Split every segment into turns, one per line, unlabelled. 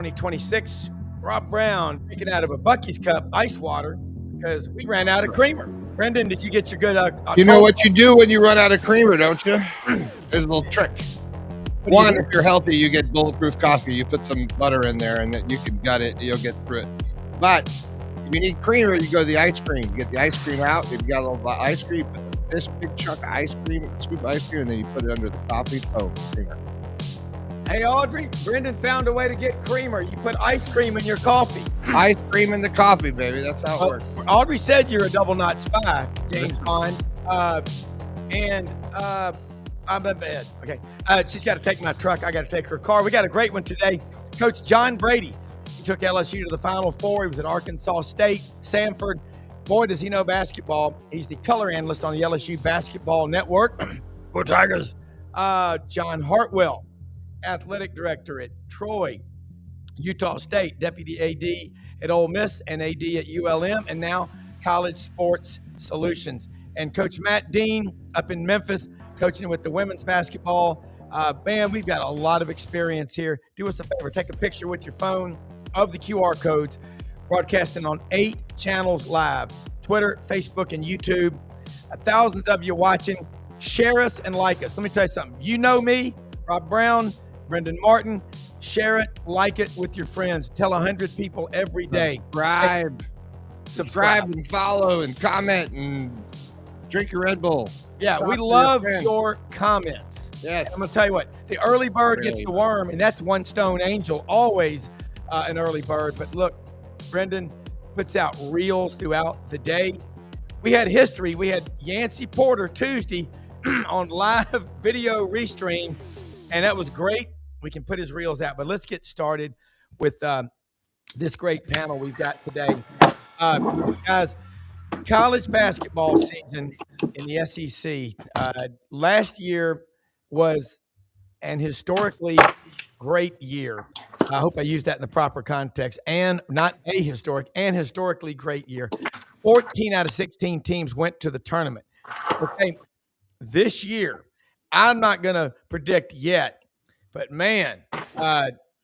2026. Rob Brown drinking out of a Bucky's cup, ice water, because we ran out of creamer. Brendan, did you get your good
You know
cold?
what you do when you run out of creamer, don't you? There's a little trick.
What do you
One,
do?
if you're healthy, you get bulletproof coffee. You put some butter in there, and you can gut it. You'll get through it. But if you need creamer, you go to the ice cream. You get the ice cream out. If you got a little ice cream, put this big chunk of ice cream, scoop of ice cream, and then you put it under the coffee. Oh, creamer.
Hey, Audrey, Brendan found a way to get creamer. You put ice cream in your coffee.
Ice cream in the coffee, baby. That's how it works.
Audrey said you're a double knot spy, James Bond. I'm in bed. Okay. She's got to take my truck. I got to take her car. We got a great one today. Coach John Brady. He took LSU to the Final Four. He was at Arkansas State, Samford. Boy, does he know basketball. He's the color analyst on the LSU Basketball Network. Go Tigers. John Hartwell, athletic director at Troy, Utah State, deputy AD at Ole Miss and AD at ULM, and now College Sports Solutions. And Coach Matt Dean up in Memphis, coaching with the women's basketball. Man, we've got a lot of experience here. Do us a favor, take a picture with your phone of the QR codes, broadcasting on 8 channels live, Twitter, Facebook, and YouTube. Thousands of you watching. Share us and like us. Let me tell you something. You know me, Rob Brown, Brendan Martin. Share it, like it with your friends. Tell 100 people every day.
Subscribe and follow and comment and drink your Red Bull.
Yeah, we love your comments.
Yes.
And I'm going to tell you what, the early bird gets the worm, and that's One Stone Angel, always an early bird. But look, Brendan puts out reels throughout the day. We had history. We had Yancey Porter Tuesday on live video restream, and that was great. We can put his reels out, but let's get started with this great panel we've got today. Guys, college basketball season in the SEC last year was an historically great year. I hope I used that in the proper context, and not a historic, and historically great year. 14 out of 16 teams went to the tournament. Okay, this year, I'm not going to predict yet, but man,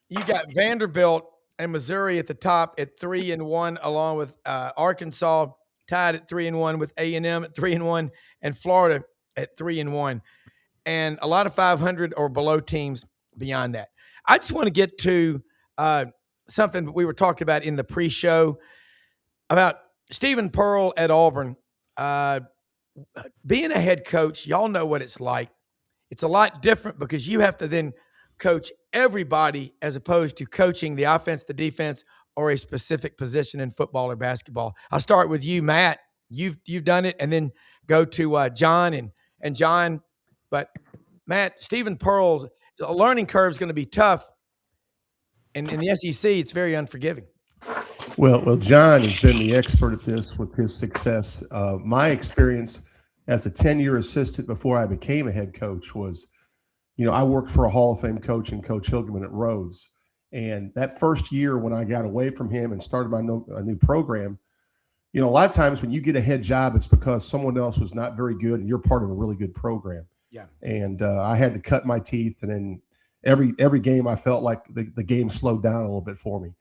you got Vanderbilt and Missouri at the top at 3-1, along with Arkansas tied at 3-1, with A&M at 3-1, and Florida at 3-1, and a lot of 500 or below teams beyond that. I just want to get to something we were talking about in the pre-show about Stephen Pearl at Auburn. Being a head coach, y'all know what it's like. It's a lot different because you have to then coach everybody as opposed to coaching the offense, the defense, or a specific position in football or basketball. I'll start with you, Matt. You've done it, and then go to John and John. But Matt, Stephen Pearl's learning curve is going to be tough, and in the SEC, it's very unforgiving.
Well, John has been the expert at this with his success. My experience as a 10-year assistant before I became a head coach was, I worked for a Hall of Fame coach and Coach Hilgeman at Rhodes. And that first year when I got away from him and started a new program, a lot of times when you get a head job, it's because someone else was not very good and you're part of a really good program.
Yeah.
And I had to cut my teeth. And then every game I felt like the game slowed down a little bit for me.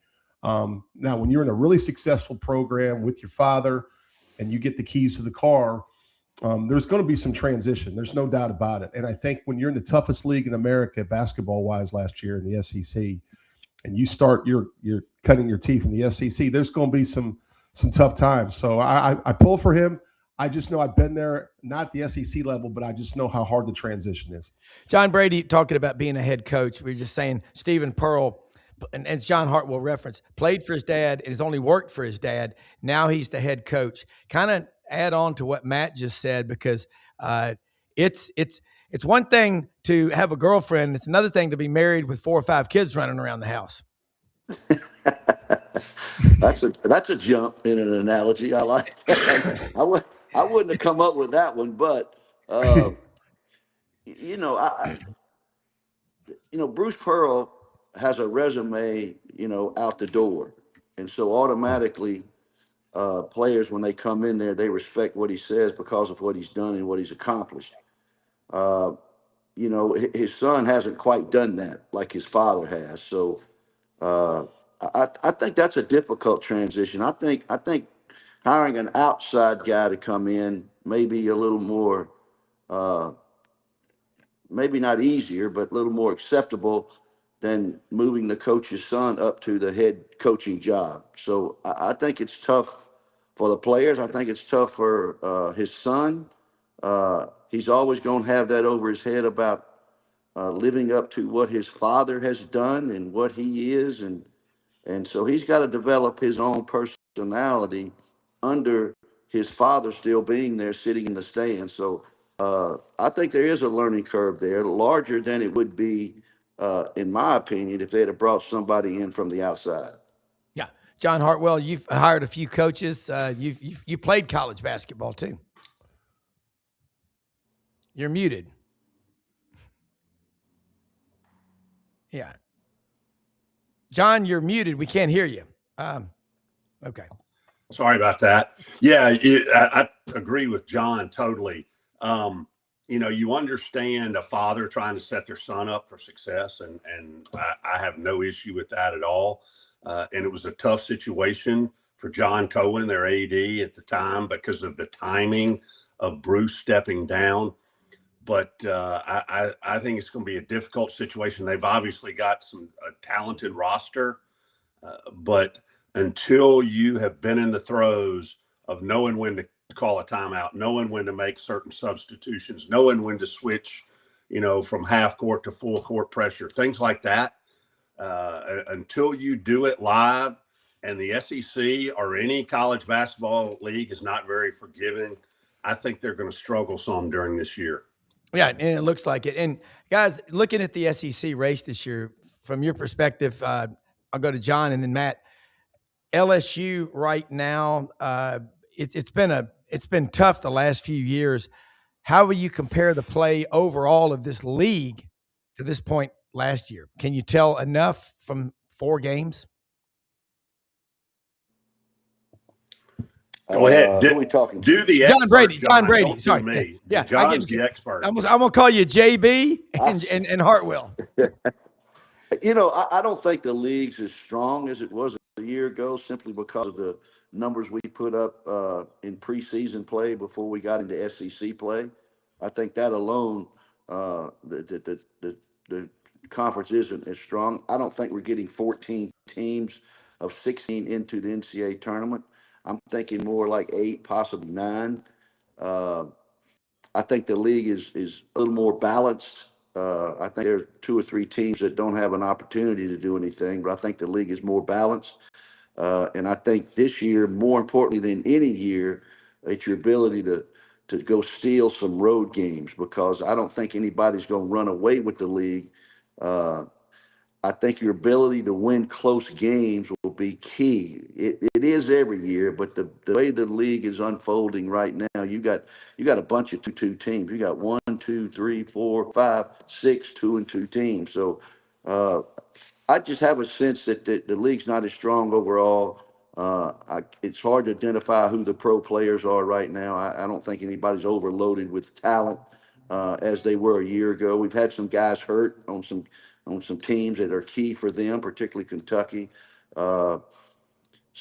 Now, when you're in a really successful program with your father and you get the keys to the car, there's going to be some transition. There's no doubt about it. And I think when you're in the toughest league in America, basketball-wise, last year in the SEC, and you start you're cutting your teeth in the SEC, there's going to be some tough times. So I pull for him. I just know I've been there, not the SEC level, but I just know how hard the transition is.
John Brady talking about being a head coach. We were just saying Stephen Pearl, and as John Hartwell referenced, played for his dad and has only worked for his dad. Now he's the head coach. Kind of add on to what Matt just said, because it's one thing to have a girlfriend. It's another thing to be married with 4 or 5 kids running around the house.
That's a jump in an analogy. I like that. I wouldn't have come up with that one, but Bruce Pearl has a resume, out the door, and so automatically players, when they come in there, they respect what he says because of what he's done and what he's accomplished. His son hasn't quite done that like his father has. So Uh, I think that's a difficult transition. I think hiring an outside guy to come in may be a little more, uh, maybe not easier, but a little more acceptable than moving the coach's son up to the head coaching job. So I think it's tough for the players. I think it's tough for his son. He's always going to have that over his head about living up to what his father has done and what he is, and so he's got to develop his own personality under his father still being there, sitting in the stands. So I think there is a learning curve there, larger than it would be, in my opinion, if they'd have brought somebody in from the outside.
Yeah, John Hartwell, you've hired a few coaches. You played college basketball too. You're muted. Yeah. John, you're muted. We can't hear you. Okay.
Sorry about that. Yeah, I agree with John totally. You understand a father trying to set their son up for success, and I have no issue with that at all. And it was a tough situation for John Cohen, their AD at the time, because of the timing of Bruce stepping down. But I think it's going to be a difficult situation. They've obviously got a talented roster, but until you have been in the throes of knowing when to call a timeout, knowing when to make certain substitutions, knowing when to switch, from half court to full court pressure, things like that, until you do it live, and the SEC or any college basketball league is not very forgiving, I think they're going to struggle some during this year.
Yeah, and it looks like it. And guys, looking at the SEC race this year, from your perspective, I'll go to John and then Matt. LSU right now, it's been tough the last few years. How will you compare the play overall of this league to this point last year? Can you tell enough from 4 games?
Go ahead.
Who are we talking to?
Do the
John
expert,
Brady. John Brady.
Don't
Sorry.
do me.
Yeah,
John's the expert.
I'm gonna call you JB and Hartwell.
I don't think the league's as strong as it was a year ago, simply because of the numbers we put up in preseason play before we got into SEC play. I think that alone, the conference isn't as strong. I don't think we're getting 14 teams of 16 into the NCAA tournament. I'm thinking more like 8, possibly 9. I think the league is a little more balanced. I think there are 2 or 3 teams that don't have an opportunity to do anything, but I think the league is more balanced. And I think this year, more importantly than any year, it's your ability to go steal some road games, because I don't think anybody's going to run away with the league. I think your ability to win close games will be key. It is every year, but the way the league is unfolding right now, you got a bunch of 2-2 teams. You got 1, 2, 3, 4, 5, 6 2-2 teams. So I just have a sense that the league's not as strong overall. It's hard to identify who the pro players are right now. I don't think anybody's overloaded with talent as they were a year ago. We've had some guys hurt on some teams that are key for them, particularly Kentucky. So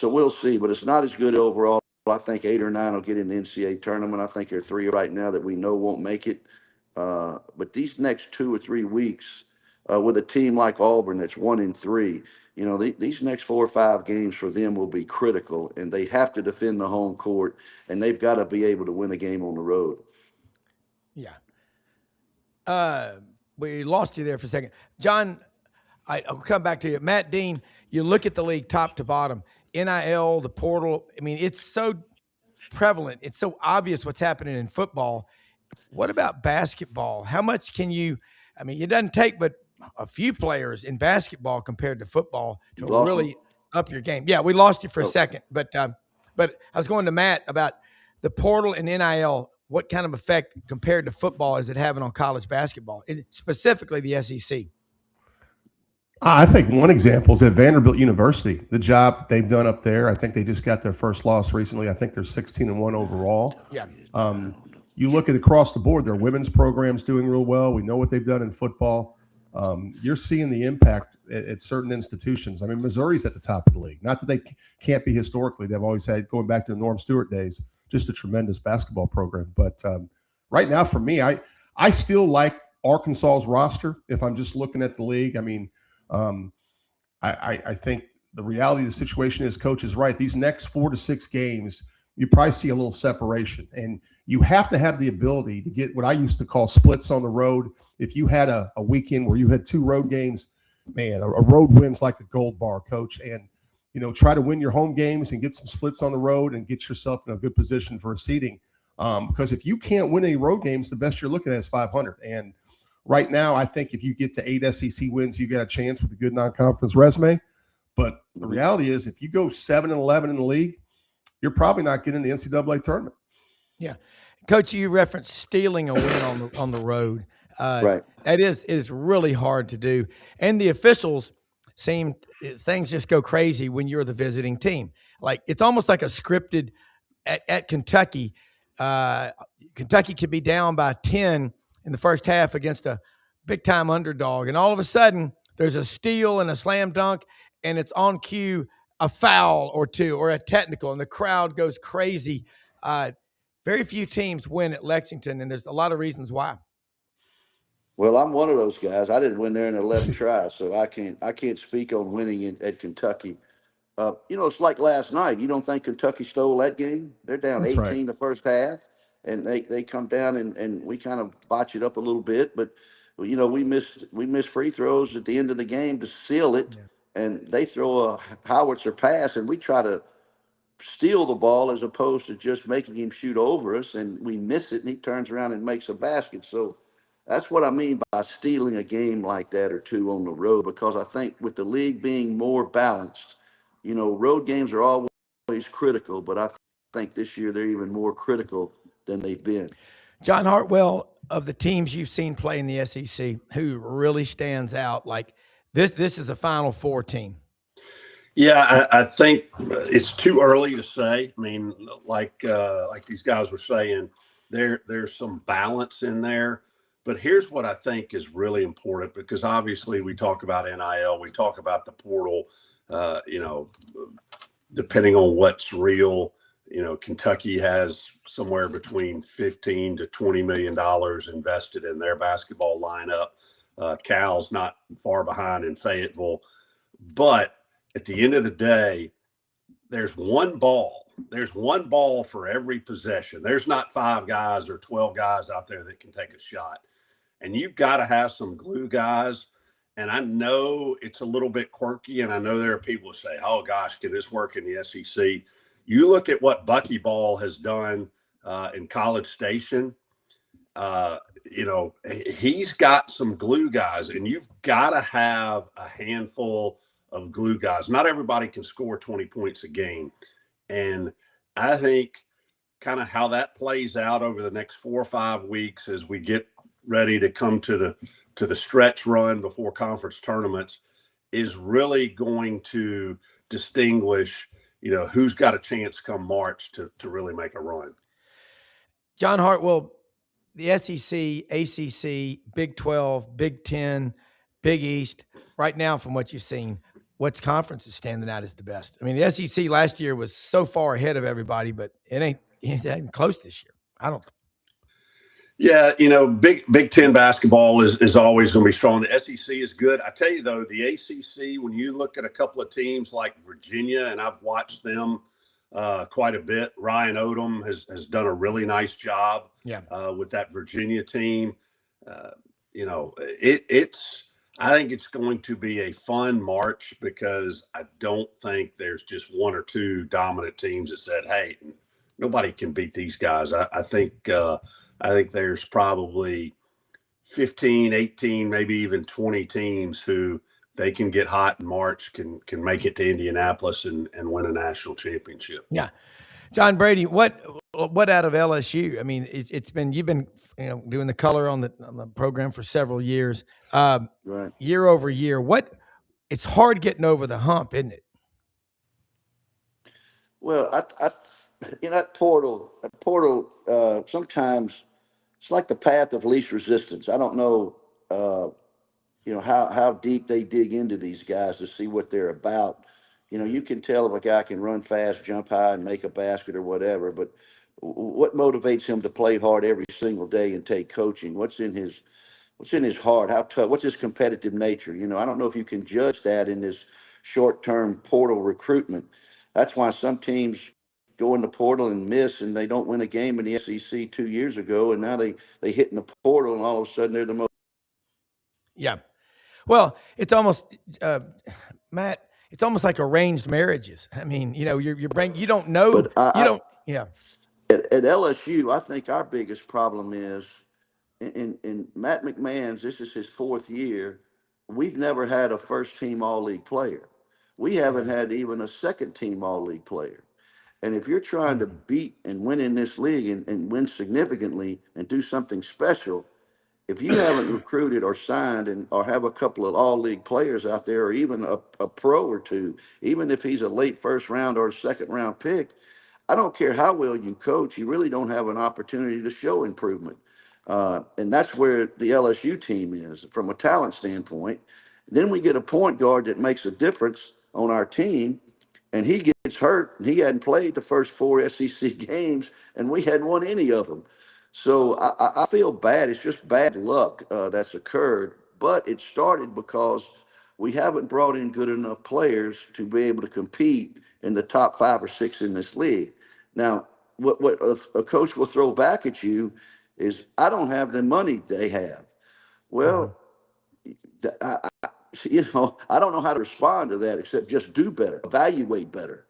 we'll see, but it's not as good overall. I think 8 or 9 will get in the NCAA tournament. I think there are 3 right now that we know won't make it. But these next 2 or 3 weeks, with a team like Auburn that's 1-3, these next 4 or 5 games for them will be critical, and they have to defend the home court, and they've got to be able to win a game on the road.
Yeah. We lost you there for a second. John, I'll come back to you. Matt Dean, you look at the league top to bottom, NIL, the portal. I mean, it's so prevalent. It's so obvious what's happening in football. What about basketball? How much can you – I mean, it doesn't take but a few players in basketball compared to football to really up your game. Yeah, we lost you for a second. But I was going to Matt about the portal and NIL. What kind of effect compared to football is it having on college basketball, specifically the SEC?
I think one example is at Vanderbilt University, the job they've done up there. I think they just got their first loss recently. I think they're 16-1 overall.
Yeah.
You look at across the board, their women's program's doing real well. We know what they've done in football. You're seeing the impact at certain institutions. I mean, Missouri's at the top of the league. Not that they can't be historically. They've always had, going back to the Norm Stewart days, just a tremendous basketball program. But right now, for me, I still like Arkansas's roster if I'm just looking at the league. I mean, I think the reality of the situation is Coach is right. These next 4 to 6 games, you probably see a little separation. And you have to have the ability to get what I used to call splits on the road. If you had a weekend where you had 2 road games, man, a road win's like a gold bar, Coach. And, try to win your home games and get some splits on the road and get yourself in a good position for a seeding. Because if you can't win any road games, the best you're looking at is 500. And right now, I think if you get to 8 SEC wins, you got a chance with a good non-conference resume. But the reality is, if you go 7-11 in the league, you're probably not getting the NCAA tournament.
Yeah, Coach, you referenced stealing a win on the road.
Right.
That is really hard to do, and the officials things just go crazy when you're the visiting team. Like, it's almost like a scripted at Kentucky. Kentucky could be down by 10 in the first half against a big-time underdog, and all of a sudden there's a steal and a slam dunk, and it's on cue a foul or 2 or a technical, and the crowd goes crazy. Very few teams win at Lexington, and there's a lot of reasons why.
Well, I'm one of those guys. I didn't win there in 11 tries, so I can't speak on winning at Kentucky. It's like last night. You don't think Kentucky stole that game? They're down
That's
18
right.
the first half, and they come down and we kind of botch it up a little bit. But we missed free throws at the end of the game to seal it, and they throw a howitzer pass, and we try to steal the ball as opposed to just making him shoot over us, and we miss it, and he turns around and makes a basket. So that's what I mean by stealing a game like that or 2 on the road, because I think with the league being more balanced, road games are always critical, but I think this year they're even more critical than they've been.
John Hartwell, of the teams you've seen play in the SEC, who really stands out? Like, this is a Final Four team.
Yeah, I think it's too early to say. I mean, like these guys were saying, there's some balance in there. But here's what I think is really important, because obviously we talk about NIL, we talk about the portal, depending on what's real. Kentucky has somewhere between $15 to $20 million invested in their basketball lineup. Cal's not far behind in Fayetteville. But at the end of the day, there's one ball. There's one ball for every possession. There's not 5 guys or 12 guys out there that can take a shot. And you've got to have some glue guys. And I know it's a little bit quirky, and I know there are people who say, oh, gosh, can this work in the SEC? You look at what Buckyball has done in College Station. He's got some glue guys, and you've got to have a handful of glue guys. Not everybody can score 20 points a game. And I think kind of how that plays out over the next 4 or 5 weeks as we get ready to come to the stretch run before conference tournaments is really going to distinguish, who's got a chance come March to really make a run.
John Hartwell, the SEC, ACC, Big 12, Big 10, Big East, right now from what you've seen, what's conference is standing out as the best? I mean, the SEC last year was so far ahead of everybody, but it ain't close this year. I don't think.
Yeah, Big Ten basketball is always going to be strong. The SEC is good. I tell you, though, the ACC, when you look at a couple of teams like Virginia, and I've watched them quite a bit, Ryan Odom has done a really nice job with that Virginia team. I think it's going to be a fun March, because I don't think there's just 1 or 2 dominant teams that said, hey, nobody can beat these guys. I think there's probably 15, 18, maybe even 20 teams who they can get hot in March, can make it to Indianapolis and win a national championship.
Yeah. John Brady, what out of LSU? I mean, it's been, you've been doing the color on the program for several years.
Right.
Year over year. It's hard getting over the hump, isn't it?
Well, that portal, sometimes it's like the path of least resistance. I don't know how deep they dig into these guys to see what they're about. You can tell if a guy can run fast, jump high, and make a basket or whatever, but what motivates him to play hard every single day and take coaching? What's in his heart? How tough? What's his competitive nature? I don't know if you can judge that in this short-term portal recruitment. That's why some teams go in the portal and miss, and they don't win a game in the SEC 2 years ago, and now they hit in the portal, and all of a sudden they're the most.
Yeah. Well, it's almost Matt. It's almost like arranged marriages. I mean, your brain. You don't know.
But
don't. Yeah.
At LSU, I think our biggest problem is in Matt McMahon's. This is his 4th year. We've never had a first-team All-League player. We haven't had even a second-team All-League player. And if you're trying to beat and win in this league and win significantly and do something special, if you haven't recruited or signed or have a couple of all-league players out there, or even a pro or two, even if he's a late first round or a second round pick, I don't care how well you coach, you really don't have an opportunity to show improvement. And that's where the LSU team is from a talent standpoint. Then we get a point guard that makes a difference on our team, and he gets hurt, and he hadn't played the first 4 SEC games, and we hadn't won any of them. So I feel bad. It's just bad luck that's occurred. But it started because we haven't brought in good enough players to be able to compete in the top 5 or 6 in this league. Now, what a coach will throw back at you is, I don't have the money they have. Well, I don't know how to respond to that except just do better, evaluate better.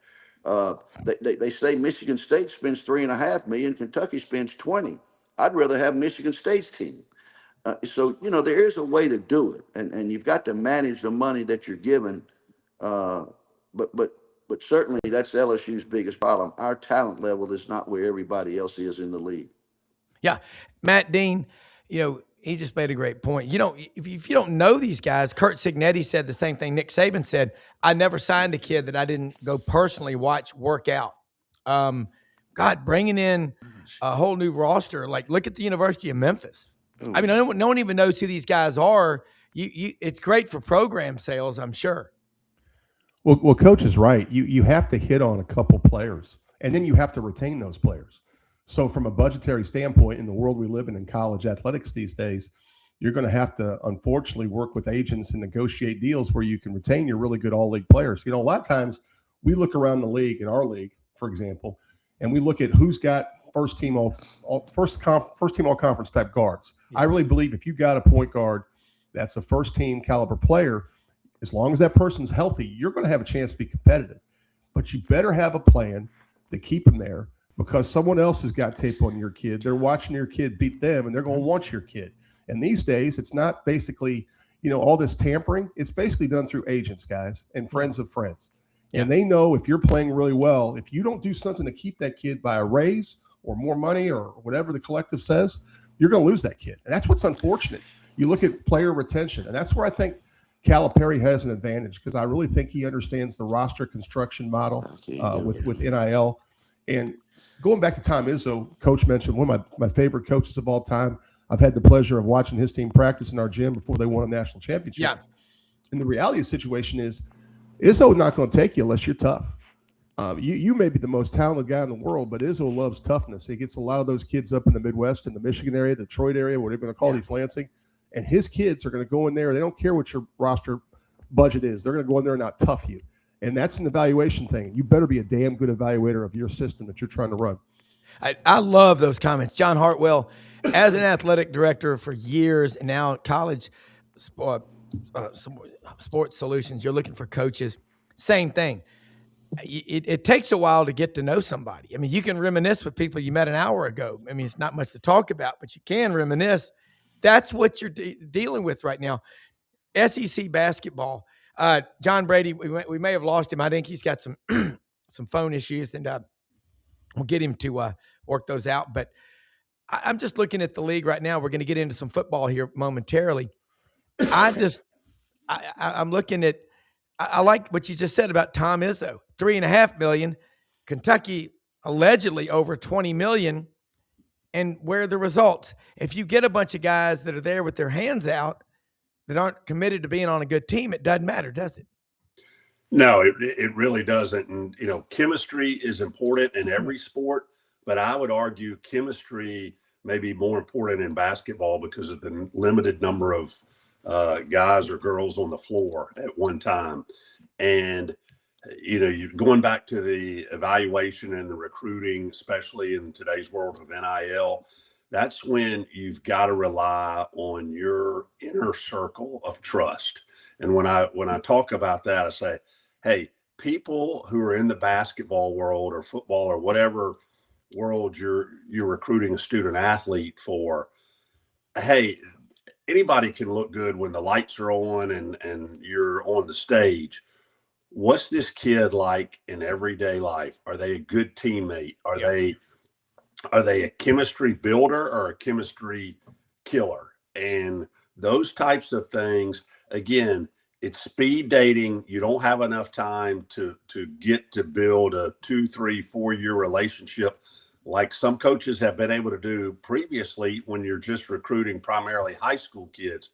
They say Michigan State spends $3.5 million, Kentucky spends 20. I'd rather have Michigan State's team. So there is a way to do it, and you've got to manage the money that you're given. But certainly that's LSU's biggest problem. Our talent level is not where everybody else is in the league.
Yeah, Matt Dean, he just made a great point. If you don't know these guys, Kurt Cignetti said the same thing. Nick Saban said, I never signed a kid that I didn't go personally watch work out. God, bringing in a whole new roster. Like, look at the University of Memphis. I mean, no one even knows who these guys are. It's great for program sales, I'm sure.
Well, Coach is right. You have to hit on a couple players, and then you have to retain those players. So from a budgetary standpoint, in the world we live in college athletics these days, you're going to have to, unfortunately, work with agents and negotiate deals where you can retain your really good all-league players. A lot of times we look around the league, in our league, for example, and we look at who's got first team all conference type guards. Yeah. I really believe if you got a point guard that's a first team caliber player, as long as that person's healthy, you're going to have a chance to be competitive. But you better have a plan to keep them there, because someone else has got tape on your kid. They're watching your kid beat them, and they're going to want your kid. And these days, it's not basically, all this tampering. It's basically done through agents, guys, and friends of friends. Yeah. And they know if you're playing really well, if you don't do something to keep that kid by a raise or more money or whatever the collective says, you're going to lose that kid. And that's what's unfortunate. You look at player retention, and that's where I think Calipari has an advantage, because I really think he understands the roster construction model with NIL. And going back to Tom Izzo, Coach mentioned one of my favorite coaches of all time. I've had the pleasure of watching his team practice in our gym before they won a national championship. Yeah. And the reality of the situation is, Izzo not going to take you unless you're tough. You may be the most talented guy in the world, but Izzo loves toughness. He gets a lot of those kids up in the Midwest, in the Michigan area, Detroit area, whatever they're going to call East Lansing. And his kids are going to go in there. They don't care what your roster budget is. They're going to go in there and not tough you. And that's an evaluation thing. You better be a damn good evaluator of your system that you're trying to run.
I love those comments. John Hartwell, as an athletic director for years, and now college sports solutions, you're looking for coaches. Same thing. It takes a while to get to know somebody. I mean, you can reminisce with people you met an hour ago. I mean, it's not much to talk about, but you can reminisce. That's what you're dealing with right now. SEC basketball. John Brady, we may have lost him. I think he's got some some phone issues, and we'll get him to work those out. But I'm just looking at the league right now. We're going to get into some football here momentarily. I'm looking at. I like what you just said about Tom Izzo. $3.5 million. Kentucky allegedly over $20 million. And where are the results? If you get a bunch of guys that are there with their hands out, that aren't committed to being on a good team, it doesn't matter, does it?
No, it really doesn't. And, chemistry is important in every sport, but I would argue chemistry may be more important in basketball because of the limited number of guys or girls on the floor at one time. And, you're going back to the evaluation and the recruiting, especially in today's world of NIL, that's when you've got to rely on your inner circle of trust. And when I talk about that, I say, hey, people who are in the basketball world or football or whatever world you're recruiting a student athlete for, hey, anybody can look good when the lights are on and you're on the stage. What's this kid like in everyday life? Are they a good teammate? Are they a chemistry builder or a chemistry killer? And those types of things, again, it's speed dating. You don't have enough time to get to build a 2, 3, 4-year relationship like some coaches have been able to do previously when you're just recruiting primarily high school kids.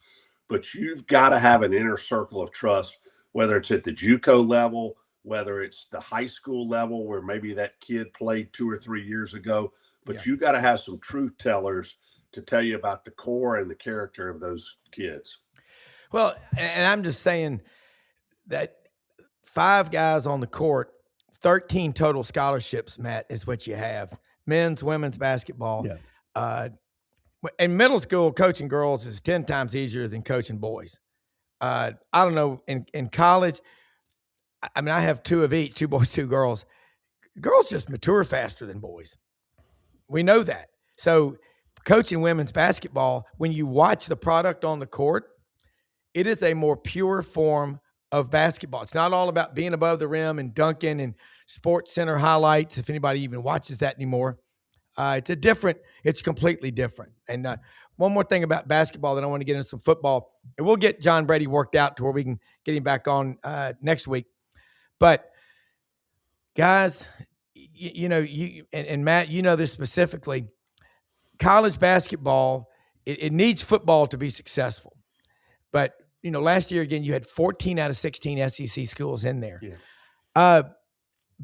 But you've got to have an inner circle of trust, whether it's at the JUCO level, whether it's the high school level where maybe that kid played 2 or 3 years ago. But you got to have some truth tellers to tell you about the core and the character of those kids.
Well, and I'm just saying that 5 guys on the court, 13 total scholarships, Matt, is what you have. Men's, women's basketball.
Yeah.
In middle school, coaching girls is 10 times easier than coaching boys. I don't know. In college, I mean, I have 2 of each, 2 boys, 2 girls. Girls just mature faster than boys. We know that. So coaching women's basketball, when you watch the product on the court, it is a more pure form of basketball. It's not all about being above the rim and dunking and Sports Center highlights, if anybody even watches that anymore. It's completely different. And one more thing about basketball that I want to get into some football, and we'll get John Brady worked out to where we can get him back on next week. But guys, and Matt, you know this specifically, college basketball, it needs football to be successful. But, last year, again, you had 14 out of 16 SEC schools in there.
Yeah.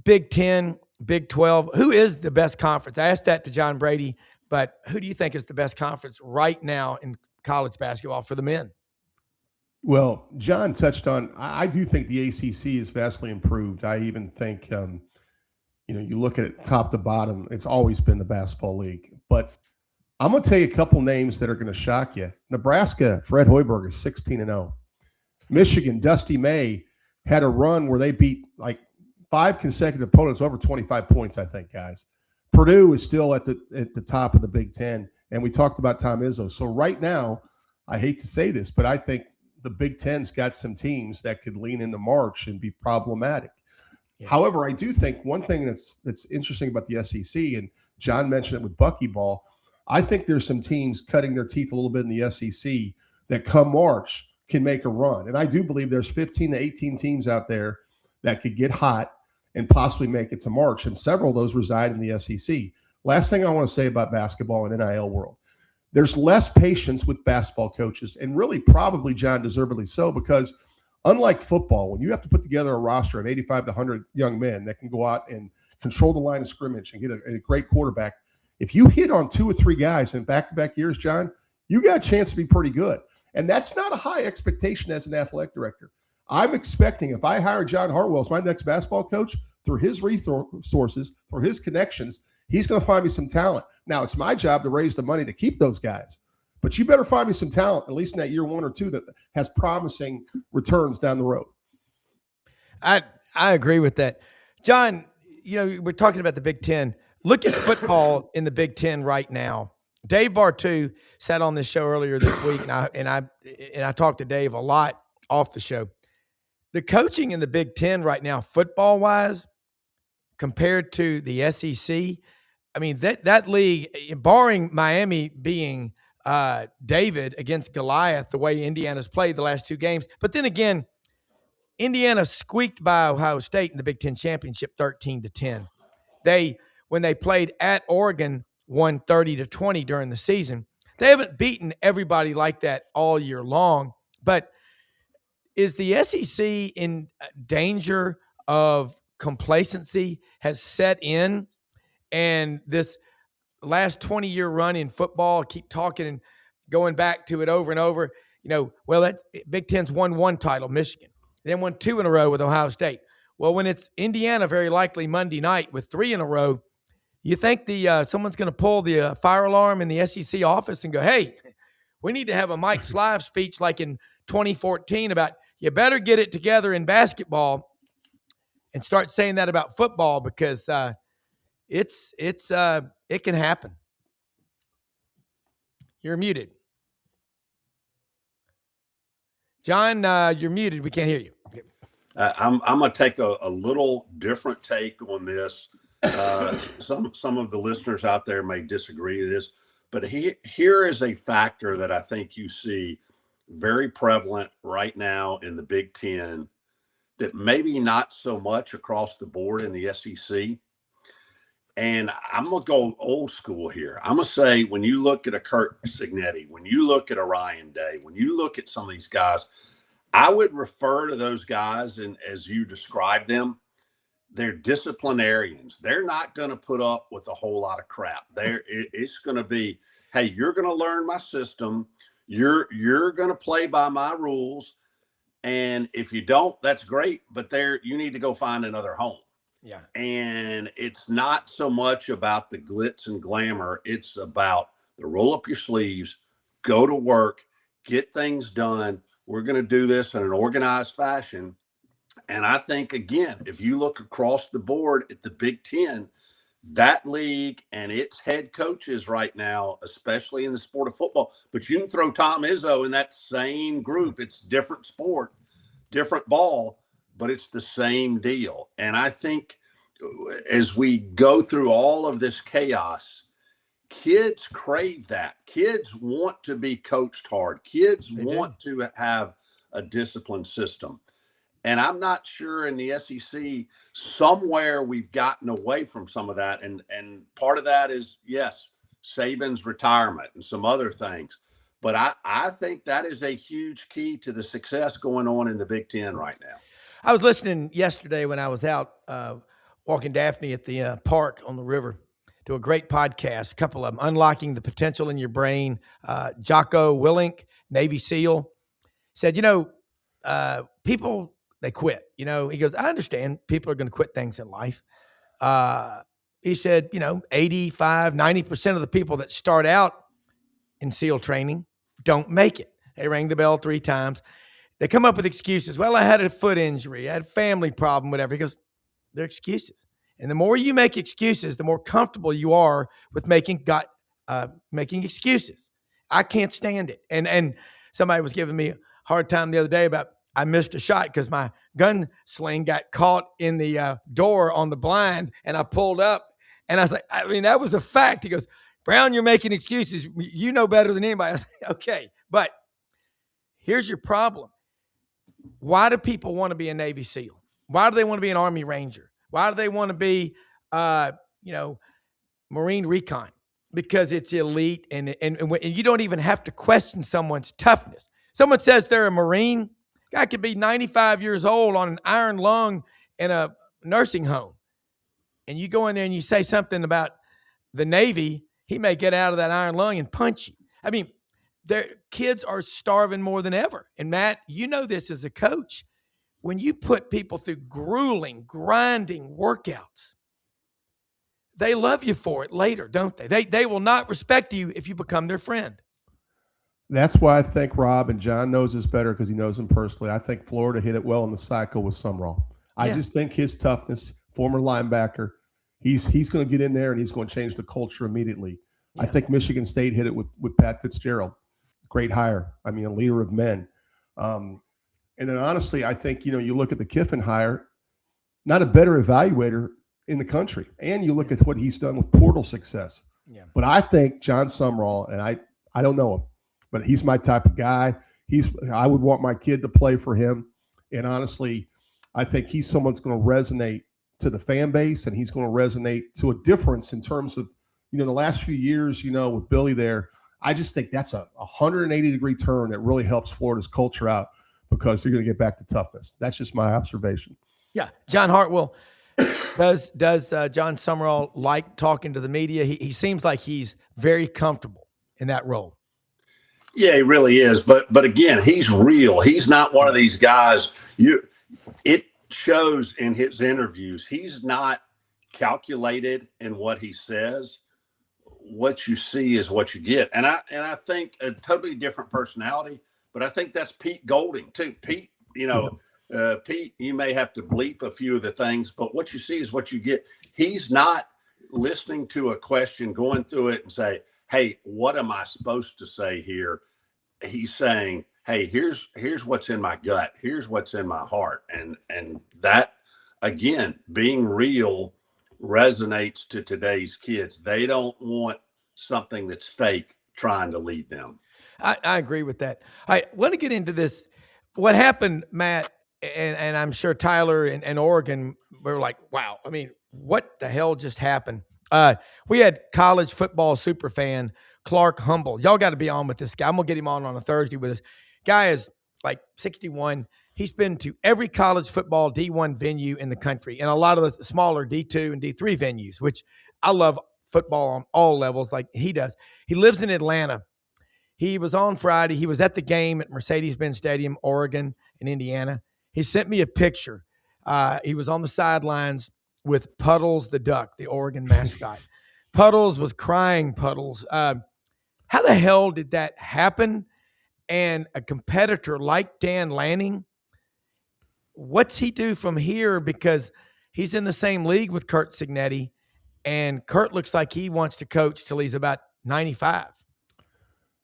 Big 10, Big 12. Who is the best conference? I asked that to John Brady, but who do you think is the best conference right now in college basketball for the men?
Well, John touched on, I do think the ACC is vastly improved. I even think, you look at it top to bottom, it's always been the basketball league. But I'm going to tell you a couple names that are going to shock you. Nebraska, Fred Hoiberg is 16-0. Michigan, Dusty May had a run where they beat like 5 consecutive opponents over 25 points, I think, guys. Purdue is still at the top of the Big Ten, and we talked about Tom Izzo. So right now, I hate to say this, but I think the Big Ten's got some teams that could lean into March and be problematic. Yeah. However, I do think one thing that's interesting about the SEC, and John mentioned it with Buckyball, I think there's some teams cutting their teeth a little bit in the SEC that come March can make a run. And I do believe there's 15 to 18 teams out there that could get hot and possibly make it to March. And several of those reside in the SEC. Last thing I want to say about basketball and NIL world. There's less patience with basketball coaches, and really probably, John, deservedly so, because unlike football, when you have to put together a roster of 85 to 100 young men that can go out and control the line of scrimmage and get a great quarterback, if you hit on 2 or 3 guys in back-to-back years, John, you got a chance to be pretty good. And that's not a high expectation as an athletic director. I'm expecting if I hire John Hartwell as my next basketball coach, through his resources, through his connections, he's going to find me some talent. Now, it's my job to raise the money to keep those guys. But you better find me some talent, at least in that year 1 or 2, that has promising returns down the road.
I agree with that. John, we're talking about the Big Ten. Look at football in the Big Ten right now. Dave Bartu sat on this show earlier this week, and I talked to Dave a lot off the show. The coaching in the Big Ten right now, football-wise, compared to the SEC, I mean, that league, barring Miami being David against Goliath, the way Indiana's played the last 2 games. But then again, Indiana squeaked by Ohio State in the Big Ten championship 13-10. When they played at Oregon, won 30-20 during the season. They haven't beaten everybody like that all year long. But is the SEC in danger of complacency has set in, and this last 20-year run in football, keep talking and going back to it over and over, well, that Big Ten's won one title, Michigan, then won 2 in a row with Ohio State. Well, when it's Indiana, very likely Monday night with 3 in a row, you think someone's going to pull the fire alarm in the SEC office and go, hey, we need to have a Mike Slive speech like in 2014 about you better get it together in basketball, and start saying that about football, because it can happen. You're muted. John, you're muted. We can't hear you.
I'm going to take a little different take on this. Some of the listeners out there may disagree with this, but here is a factor that I think you see very prevalent right now in the Big Ten that maybe not so much across the board in the SEC. And I'm going to go old school here. I'm going to say, when you look at a Kirk Cignetti, when you look at a Ryan Day, when you look at some of these guys, I would refer to those guys, and as you describe them, they're disciplinarians. They're not going to put up with a whole lot of crap. It's going to be, hey, you're going to learn my system. You're going to play by my rules. And if you don't, that's great. But you need to go find another home.
Yeah.
And it's not so much about the glitz and glamour. It's about the roll up your sleeves, go to work, get things done. We're going to do this in an organized fashion. And I think, again, if you look across the board at the Big Ten, that league and its head coaches right now, especially in the sport of football, but you can throw Tom Izzo in that same group. It's different sport, different ball, but it's the same deal. And I think as we go through all of this chaos, kids crave that. Kids want to be coached hard. Kids want to have a disciplined system. And I'm not sure in the SEC, somewhere we've gotten away from some of that. And part of that is, yes, Saban's retirement and some other things. But I think that is a huge key to the success going on in the Big Ten right now.
I was listening yesterday when I was out walking Daphne at the park on the river to a great podcast, a couple of them, Unlocking the Potential in Your Brain. Jocko Willink, Navy SEAL, said, people, they quit. He goes, I understand people are going to quit things in life. He said, 85, 90% of the people that start out in SEAL training don't make it. They rang the bell 3 times. They come up with excuses. Well, I had a foot injury. I had a family problem, whatever. He goes, they're excuses. And the more you make excuses, the more comfortable you are with making excuses. I can't stand it. And somebody was giving me a hard time the other day about I missed a shot because my gun sling got caught in the door on the blind, and I pulled up. And I was like, that was a fact. He goes, Brown, you're making excuses. You know better than anybody. I was like, okay, but here's your problem. Why do people want to be a Navy SEAL? Why do they want to be an Army Ranger? Why do they want to be, Marine Recon? Because it's elite, and you don't even have to question someone's toughness. Someone says they're a Marine. Guy could be 95 years old on an iron lung in a nursing home. And you go in there and you say something about the Navy, he may get out of that iron lung and punch you. Their kids are starving more than ever. And Matt, you know this as a coach. When you put people through grueling, grinding workouts, they love you for it later, don't they? They will not respect you if you become their friend.
That's why I think Rob, and John knows this better because he knows him personally, I think Florida hit it well in the cycle with Sumrall. I just think his toughness, former linebacker, he's going to get in there and he's going to change the culture immediately. Yeah. I think Michigan State hit it with Pat Fitzgerald. Great hire. A leader of men. And then honestly, I think, you look at the Kiffin hire, not a better evaluator in the country. And you look at what he's done with portal success. Yeah. But I think John Sumrall, and I don't know him, but he's my type of guy. I would want my kid to play for him. And honestly, I think he's someone that's going to resonate to the fan base, and he's going to resonate to a difference in terms of, the last few years, with Billy there, I just think that's a 180-degree turn that really helps Florida's culture out because they're going to get back to toughness. That's just my observation.
Yeah. John Hartwell, does John Summerall like talking to the media? He seems like he's very comfortable in that role.
Yeah, he really is. But again, he's real. He's not one of these guys. It shows in his interviews. He's not calculated in what he says. What you see is what you get. And I think a totally different personality, but I think that's Pete Golding too. Pete, Pete, you may have to bleep a few of the things, but what you see is what you get. He's not listening to a question, going through it and say, hey, what am I supposed to say here? He's saying, hey, here's what's in my gut. Here's what's in my heart. And that, again, being real resonates to today's kids. They don't want something that's fake trying to lead them.
I agree with that. I want to get into this. What happened, Matt, and I'm sure Tyler and Oregon were like, wow, I mean, what the hell just happened? We had college football super fan Clark Humble. Y'all got to be on with this guy. I'm going to get him on a Thursday with us. Guy is like 61. He's been to every college football D1 venue in the country and a lot of the smaller D2 and D3 venues, which I love football on all levels like he does. He lives in Atlanta. He was on Friday. He was at the game at Mercedes-Benz Stadium, Oregon and Indiana. He sent me a picture. He was on the sidelines with Puddles the duck, the Oregon mascot. Puddles was crying, Puddles. How the hell did that happen? And a competitor like Dan Lanning, what's he do from here? Because he's in the same league with Curt Cignetti, and Curt looks like he wants to coach till he's about 95.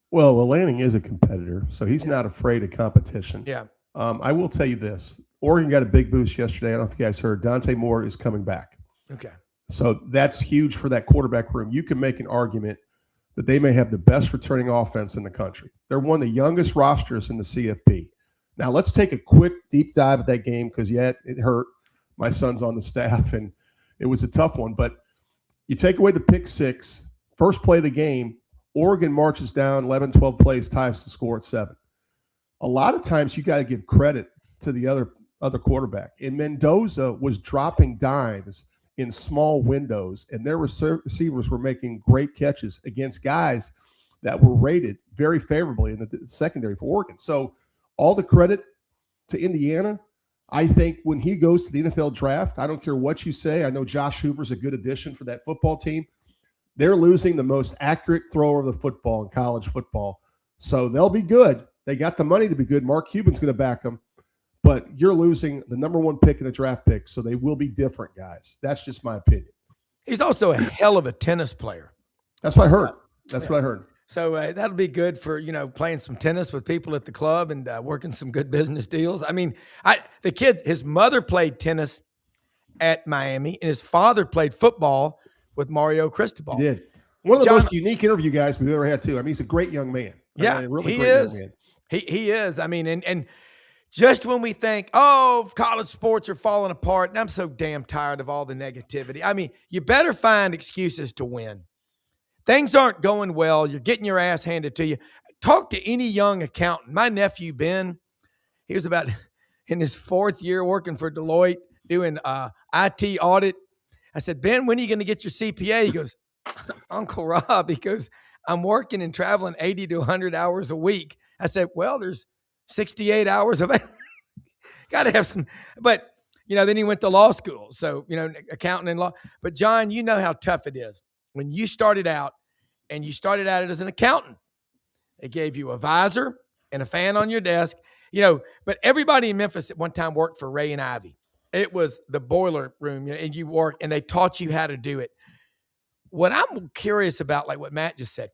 Well, Lanning is a competitor, so he's not afraid of competition.
Yeah.
I will tell you this. Oregon got a big boost yesterday. I don't know if you guys heard. Dante Moore is coming back.
Okay.
So that's huge for that quarterback room. You can make an argument that they may have the best returning offense in the country. They're one of the youngest rosters in the CFP. Now, let's take a quick deep dive at that game because, yeah, it hurt. My son's on the staff, and it was a tough one. But you take away the pick six, first play of the game, Oregon marches down 11, 12 plays, ties the score at 7. A lot of times you got to give credit to the other quarterback. And Mendoza was dropping dimes in small windows, and their receivers were making great catches against guys that were rated very favorably in the secondary for Oregon. So all the credit to Indiana. I think when he goes to the NFL draft, I don't care what you say. I know Josh Hoover's a good addition for that football team. They're losing the most accurate thrower of the football in college football. So they'll be good. They got the money to be good. Mark Cuban's going to back them. But you're losing the number one pick in the draft pick, so they will be different, guys. That's just my opinion.
He's also a hell of a tennis player.
That's what I heard. That's what I heard.
So that'll be good for, playing some tennis with people at the club and working some good business deals. I mean, the kid, his mother played tennis at Miami, and his father played football with Mario Cristobal.
He did. One of the most unique interview guys we've ever had, too. I mean, he's a great young man.
Yeah,
really
he
great
is.
Young man.
He is. I mean, and just when we think, oh, college sports are falling apart, and I'm so damn tired of all the negativity. I mean, you better find excuses to win. Things aren't going well. You're getting your ass handed to you. Talk to any young accountant. My nephew, Ben, he was about in his 4th year working for Deloitte doing IT audit. I said, Ben, when are you going to get your CPA? He goes, Uncle Rob, he goes, I'm working and traveling 80 to 100 hours a week. I said, well, there's 68 hours of it. Got to have some. But, then he went to law school. So, accounting and law. But, John, you know how tough it is. When you started out, and you started out as an accountant, they gave you a visor and a fan on your desk, but everybody in Memphis at one time worked for Ray and Ivy. It was the boiler room, and you worked, and they taught you how to do it. What I'm curious about, like what Matt just said,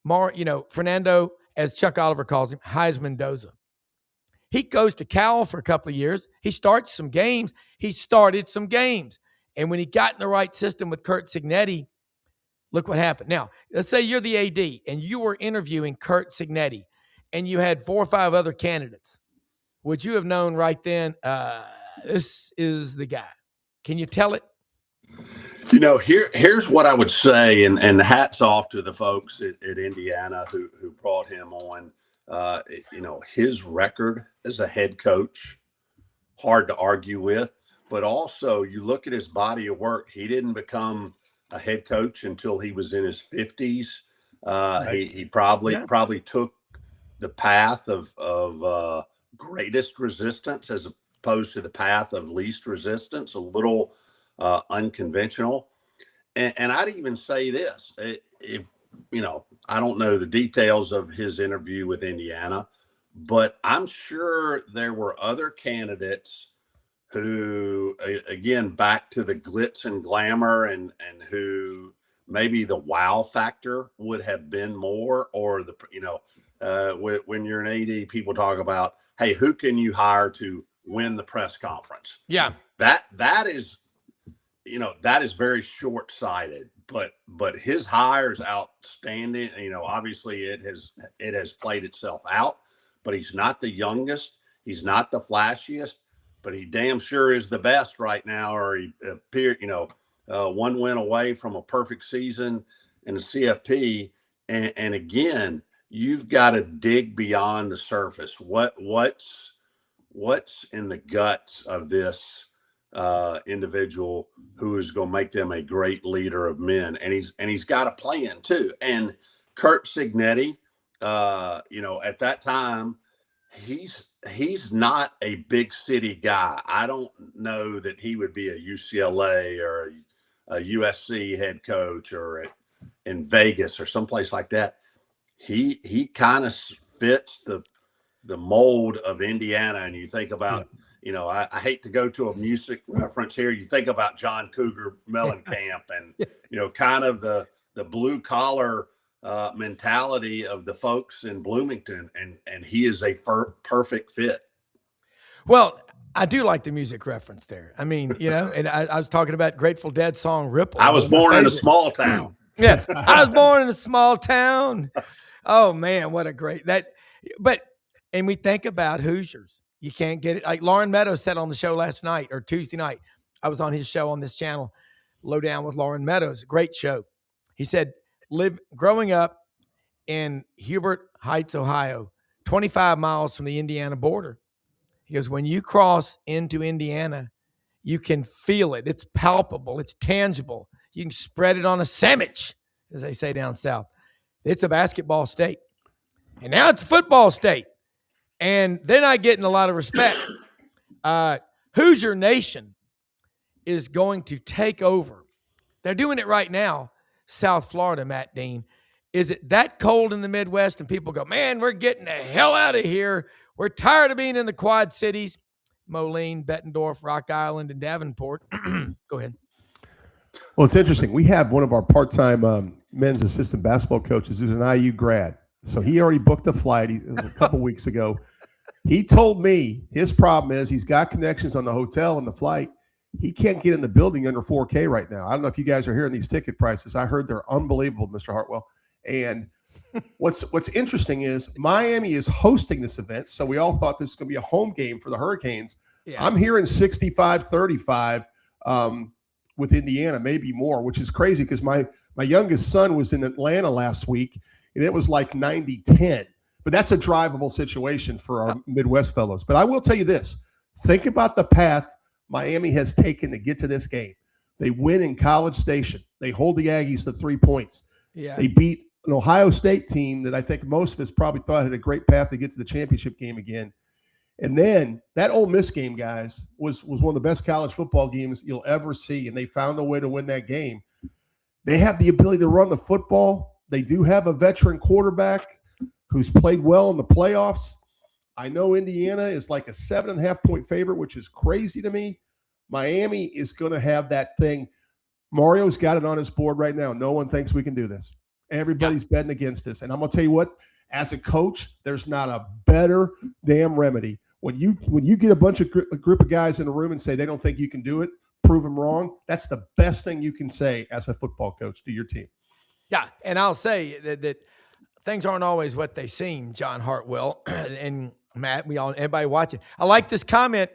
Fernando, as Chuck Oliver calls him, Mendoza. He goes to Cal for a couple of years. He started some games. And when he got in the right system with Curt Cignetti, look what happened. Now, let's say you're the AD and you were interviewing Curt Cignetti and you had 4 or 5 other candidates. Would you have known right then, this is the guy? Can you tell it?
Here's what I would say, and hats off to the folks at Indiana who brought him on. His record as a head coach, hard to argue with, but also you look at his body of work. He didn't become a head coach until he was in his 50s.
Right.
He probably took the path of greatest resistance as opposed to the path of least resistance, a little unconventional. And I'd even say this, if I don't know the details of his interview with Indiana, but I'm sure there were other candidates who, again, back to the glitz and glamour and who maybe the wow factor would have been more, or when you're an AD, people talk about, hey, who can you hire to win the press conference?
Yeah.
That is very short-sighted, but his hire is outstanding. Obviously it has played itself out, but he's not the youngest. He's not the flashiest, but he damn sure is the best right now, or he appeared, one win away from a perfect season in the CFP. And again, you've got to dig beyond the surface. What's in the guts of this individual who is going to make them a great leader of men? And he's got a plan too. And Kurt Signetti, at that time, he's not a big city guy. I don't know that he would be a UCLA or a USC head coach or in Vegas or someplace like that. He kind of fits the mold of Indiana. And you think about, I hate to go to a music reference here. You think about John Cougar Mellencamp and, kind of the blue collar mentality of the folks in Bloomington, and he is a perfect fit.
Well, I do like the music reference there. I mean, and I was talking about Grateful Dead song Ripple.
I was born in a small town.
Yeah, I was born in a small town. Oh man, what a great that. And we think about Hoosiers. You can't get it. Like Lauren Meadows said on the show last night or Tuesday night. I was on his show on this channel, Low Down with Lauren Meadows. Great show. He said, growing up in Hubert Heights, Ohio, 25 miles from the Indiana border. He goes, when you cross into Indiana, you can feel it. It's palpable. It's tangible. You can spread it on a sandwich, as they say down south. It's a basketball state. And now it's a football state. And they're not getting a lot of respect. Hoosier Nation is going to take over. They're doing it right now, South Florida, Matt Dean. Is it that cold in the Midwest and people go, man, we're getting the hell out of here. We're tired of being in the Quad Cities, Moline, Bettendorf, Rock Island, and Davenport. Go ahead.
Well, it's interesting. We have one of our part-time men's assistant basketball coaches who's an IU grad. So he already booked a flight a couple weeks ago. He told me his problem is he's got connections on the hotel and the flight. He can't get in the building under $4K right now. I don't know if you guys are hearing these ticket prices. I heard they're unbelievable, Mr. Hartwell. And what's interesting is Miami is hosting this event. So we all thought this was going to be a home game for the Hurricanes. Yeah. I'm hearing 65-35 with Indiana, maybe more, which is crazy because my youngest son was in Atlanta last week, and it was like 90-10. But that's a drivable situation for our Midwest fellows. But I will tell you this. Think about the path Miami has taken to get to this game. They win in College Station. They hold the Aggies to 3 points. Yeah. They beat an Ohio State team that I think most of us probably thought had a great path to get to the championship game again. And then that Ole Miss game, guys, was one of the best college football games you'll ever see, and they found a way to win that game. They have the ability to run the football. They do have a veteran quarterback who's played well in the playoffs. I know Indiana is like a 7.5-point favorite, which is crazy to me. Miami is going to have that thing. Mario's got it on his board right now. No one thinks we can do this. Everybody's betting against this. And I'm going to tell you what, as a coach, there's not a better damn remedy. When you get a bunch of a group of guys in a room and say they don't think you can do it, prove them wrong, that's the best thing you can say as a football coach to your team.
Yeah, and I'll say that things aren't always what they seem, John Hartwell and Matt, everybody watching. I like this comment.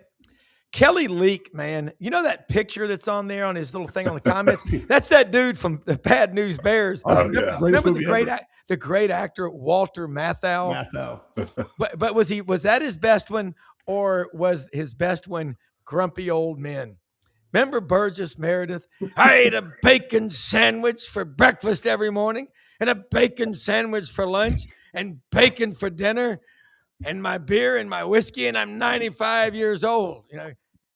Kelly Leak, man, you know that picture that's on there on his little thing on the comments? That's that dude from the Bad News Bears.
Oh,
remember
yeah.
remember
Greatest movie
the great actor Walter Matthau? But was that his best one, or was his best one Grumpy Old Men? Remember Burgess Meredith? I ate a bacon sandwich for breakfast every morning, and a bacon sandwich for lunch, and bacon for dinner, and my beer and my whiskey, and I'm 95 years old.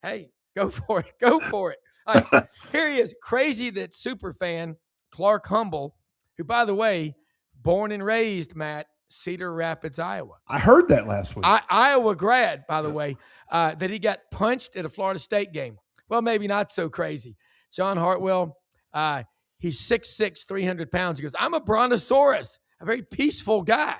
Hey, go for it. Go for it. All right, here he is. Crazy that super fan Clark Humble, who, by the way, born and raised, Matt, Cedar Rapids, Iowa.
I heard that last week.
Iowa grad, by the way, that he got punched at a Florida State game. Well, maybe not so crazy. John Hartwell, he's 6'6", 300 pounds. He goes, I'm a brontosaurus, a very peaceful guy.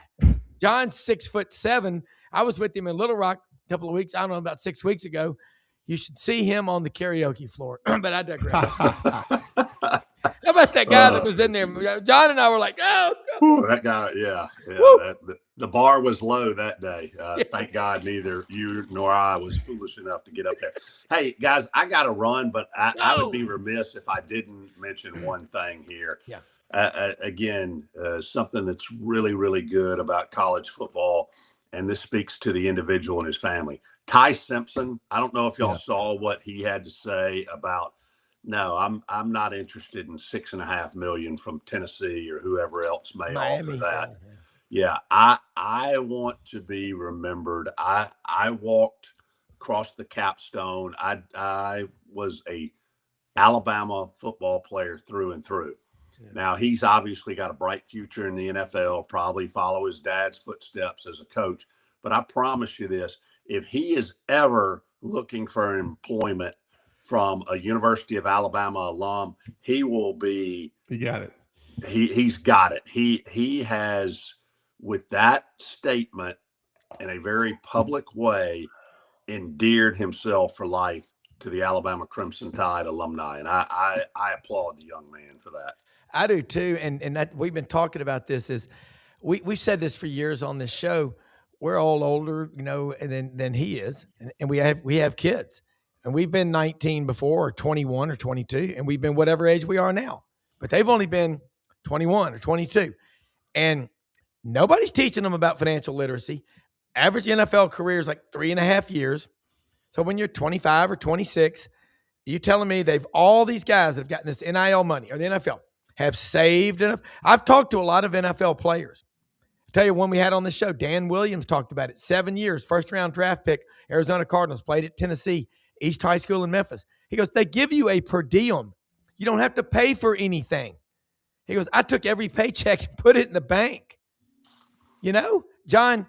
John's 6'7". I was with him in Little Rock a couple of weeks, I don't know, about 6 weeks ago. You should see him on the karaoke floor. But I digress. How about that guy that was in there? John and I were like, oh.
That guy, yeah. The bar was low that day. Thank God neither you nor I was foolish enough to get up there. Hey, guys, I got to run, but I would be remiss if I didn't mention one thing here.
Yeah.
Again, something that's really, really good about college football, and this speaks to the individual and his family. Ty Simpson, I don't know if y'all saw what he had to say about, no, I'm not interested in $6.5 million from Tennessee or whoever else may offer that. Yeah, I want to be remembered. I walked across the capstone. I was a Alabama football player through and through. Yeah. Now he's obviously got a bright future in the NFL, probably follow his dad's footsteps as a coach. But I promise you this, if he is ever looking for employment from a University of Alabama alum, he will be.
He got it.
He's got it. He has, with that statement in a very public way, endeared himself for life to the Alabama Crimson Tide alumni. And I applaud the young man for that.
I do too. And that we've been talking about this is we've said this for years on this show. We're all older, than he is. And we have kids. And we've been 19 before, or 21 or 22, and we've been whatever age we are now. But they've only been 21 or 22. And nobody's teaching them about financial literacy. Average NFL career is like 3.5 years. So when you're 25 or 26, you telling me all these guys that have gotten this NIL money, or the NFL, have saved enough? I've talked to a lot of NFL players. I'll tell you one we had on the show, Dan Williams talked about it. 7 years, first-round draft pick, Arizona Cardinals, played at Tennessee, East High School in Memphis. He goes, they give you a per diem. You don't have to pay for anything. He goes, I took every paycheck and put it in the bank. John,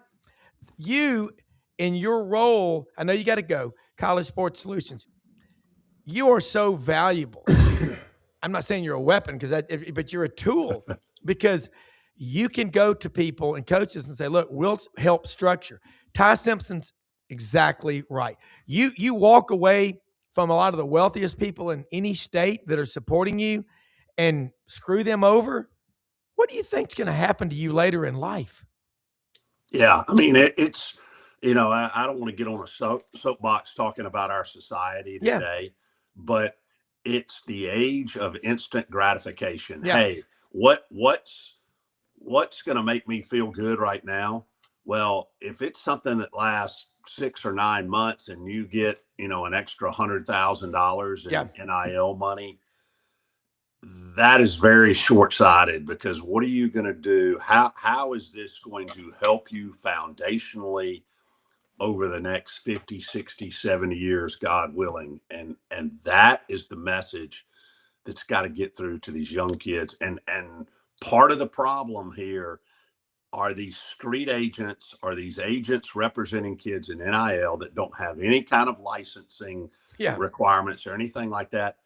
you, in your role, I know you got to go, College Sports Solutions, you are so valuable. I'm not saying you're a weapon, but you're a tool, because you can go to people and coaches and say, look, we'll help structure. Ty Simpson's exactly right. You walk away from a lot of the wealthiest people in any state that are supporting you and screw them over. What do you think's going to happen to you later in life?
Yeah, I mean, it's, I don't want to get on a soapbox talking about our society today, but it's the age of instant gratification. Yeah. Hey, what's going to make me feel good right now? Well, if it's something that lasts 6 or 9 months and you get, an extra $100,000 in NIL money, that is very short-sighted, because what are you going to do? How is this going to help you foundationally over the next 50, 60, 70 years, God willing? And that is the message that's got to get through to these young kids. And part of the problem here are these street agents, or these agents representing kids in NIL that don't have any kind of licensing requirements or anything like that,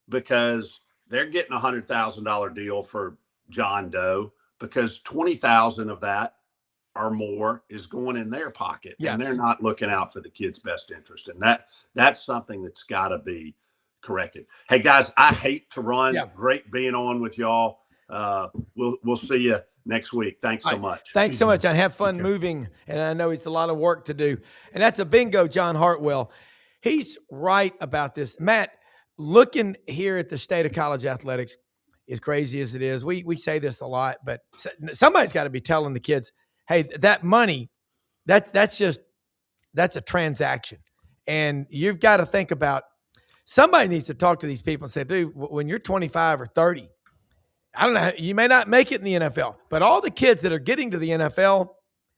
because they're getting $100,000 deal for John Doe, because 20,000 of that or more is going in their pocket, and they're not looking out for the kid's best interest. And that's something that's got to be corrected. Hey guys, I hate to run. Great being on with y'all. We'll see you next week. Thanks so much.
Thanks so much. And have fun moving. And I know it's a lot of work to do. And that's a bingo, John Hartwell. He's right about this. Matt, looking here at the state of college athletics, as crazy as it is, we say this a lot, but somebody's got to be telling the kids, hey, that money, that's a transaction. And you've got to think about, somebody needs to talk to these people and say, dude, when you're 25 or 30, I don't know, you may not make it in the NFL, but all the kids that are getting to the NFL,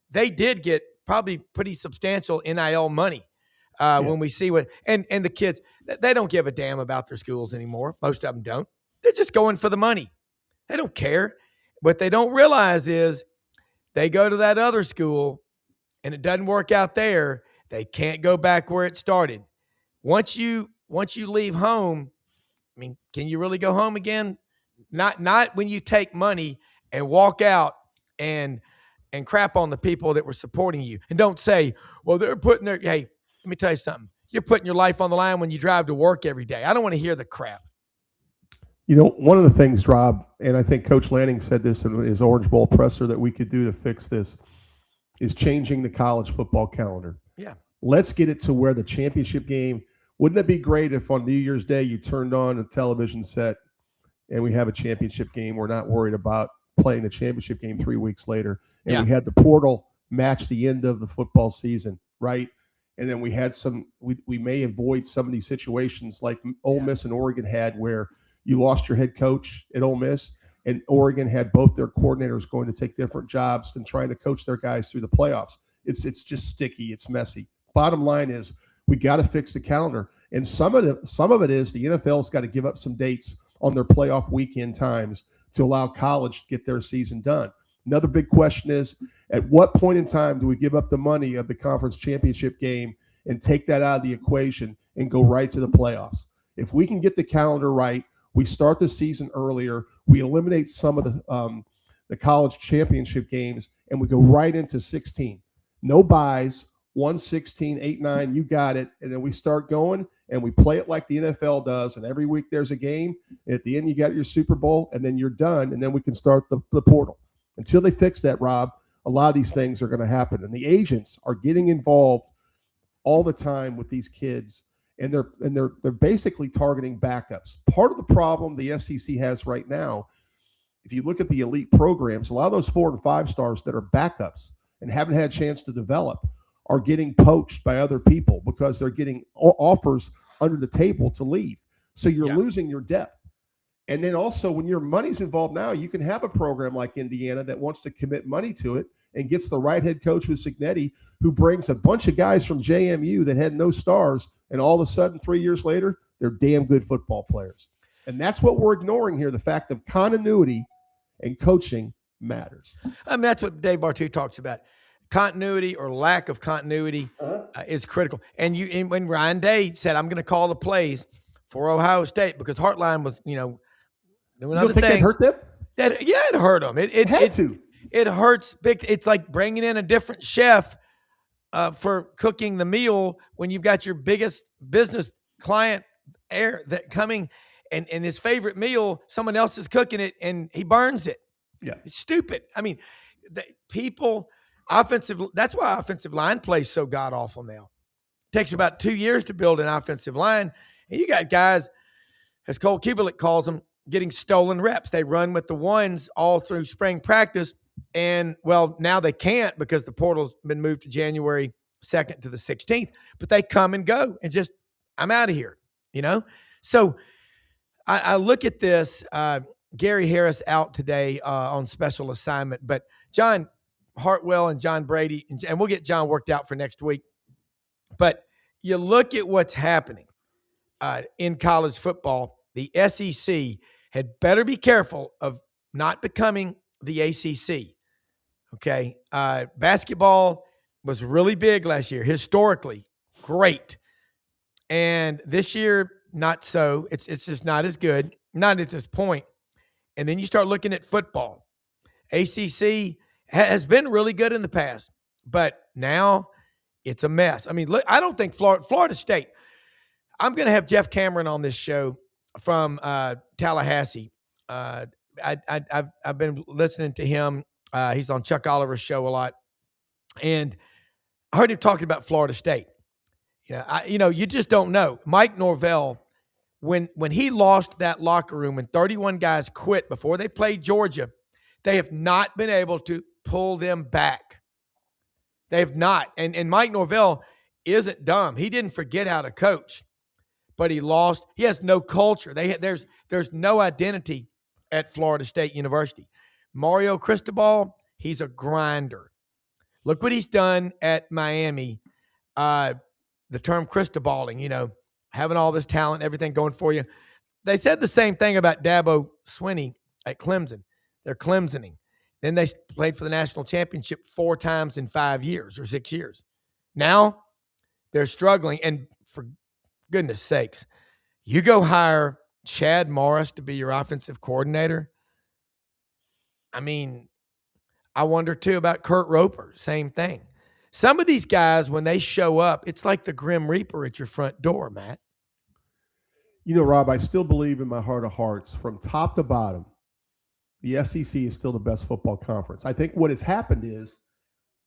they did get probably pretty substantial NIL money. When we see what, and the kids, they don't give a damn about their schools anymore. Most of them don't. They're just going for the money. They don't care. What they don't realize is they go to that other school and it doesn't work out there. They can't go back where it started. Once you leave home, I mean, can you really go home again? Not when you take money and walk out and crap on the people that were supporting you. And don't say, well, they're putting their, hey, let me tell you something. You're putting your life on the line when you drive to work every day. I don't want to hear the crap.
You know, one of the things, Rob, and I think Coach Lanning said this in his Orange Bowl presser that we could do to fix this, is changing the college football calendar.
Yeah.
Let's get it to where the championship game, wouldn't it be great if on New Year's Day you turned on a television set and we have a championship game? We're not worried about playing the championship game 3 weeks later. And we had the portal match the end of the football season, right? And then we had we may avoid some of these situations like Ole Miss and Oregon had, where you lost your head coach at Ole Miss and Oregon had both their coordinators going to take different jobs and trying to coach their guys through the playoffs. It's just sticky. It's messy. Bottom line is we got to fix the calendar. And some of it is the NFL's got to give up some dates on their playoff weekend times to allow college to get their season done. Another big question is, at what point in time do we give up the money of the conference championship game and take that out of the equation and go right to the playoffs? If we can get the calendar right, we start the season earlier, we eliminate some of the college championship games, and we go right into 16. No buys, 1-16, 8-9, you got it. And then we start going and we play it like the NFL does. And every week there's a game. At the end, you got your Super Bowl, and then you're done. And then we can start the portal. Until they fix that, Rob, a lot of these things are going to happen. And the agents are getting involved all the time with these kids, and they're basically targeting backups. Part of the problem the SEC has right now, if you look at the elite programs, a lot of those 4 and 5 stars that are backups and haven't had a chance to develop are getting poached by other people because they're getting offers under the table to leave. So you're losing your depth. And then also when your money's involved now, you can have a program like Indiana that wants to commit money to it and gets the right head coach with Cignetti, who brings a bunch of guys from JMU that had no stars, and all of a sudden 3 years later, they're damn good football players. And that's what we're ignoring here, the fact of continuity and coaching matters.
I mean, that's what Dave Bartu talks about. Continuity or lack of continuity is critical. And when Ryan Day said, I'm going to call the plays for Ohio State because Heartline was, doing other things.
That hurt them?
It hurt them. It
had to.
It hurts big. It's like bringing in a different chef for cooking the meal when you've got your biggest business client coming and his favorite meal, someone else is cooking it and he burns it.
Yeah.
It's stupid. I mean, that's why offensive line plays so god awful now. It takes about 2 years to build an offensive line. And you got guys, as Cole Kubelik calls them, getting stolen reps. They run with the ones all through spring practice. And, well, now they can't because the portal's been moved to January 2nd to the 16th. But they come and go and just, I'm out of here, So I look at this. Gary Harris out today on special assignment. But John Hartwell and John Brady, and we'll get John worked out for next week. But you look at what's happening in college football. The SEC had better be careful of not becoming the ACC. Okay. Basketball was really big last year, historically great. And this year, not so. It's just not as good, not at this point. And then you start looking at football. ACC has been really good in the past, but now it's a mess. I mean, look, I don't think Florida State, I'm going to have Jeff Cameron on this show from Tallahassee. I've been listening to him. He's on Chuck Oliver's show a lot. And I heard him talking about Florida State. Yeah, you just don't know. Mike Norvell, when he lost that locker room and 31 guys quit before they played Georgia, they have not been able to pull them back. They have not. And Mike Norvell isn't dumb. He didn't forget how to coach, but he lost. He has no culture. There's no identity at Florida State University. Mario Cristobal, he's a grinder. Look what he's done at Miami. The term Cristobaling, having all this talent, everything going for you. They said the same thing about Dabo Swinney at Clemson. They're Clemsoning. Then they played for the national championship 4 times in 5 years or 6 years. Now they're struggling. And for goodness sakes, you go hire Chad Morris to be your offensive coordinator. I mean, I wonder too about Kurt Roper. Same thing. Some of these guys, when they show up, it's like the Grim Reaper at your front door, Matt.
Rob, I still believe in my heart of hearts, from top to bottom, the SEC is still the best football conference. I think what has happened is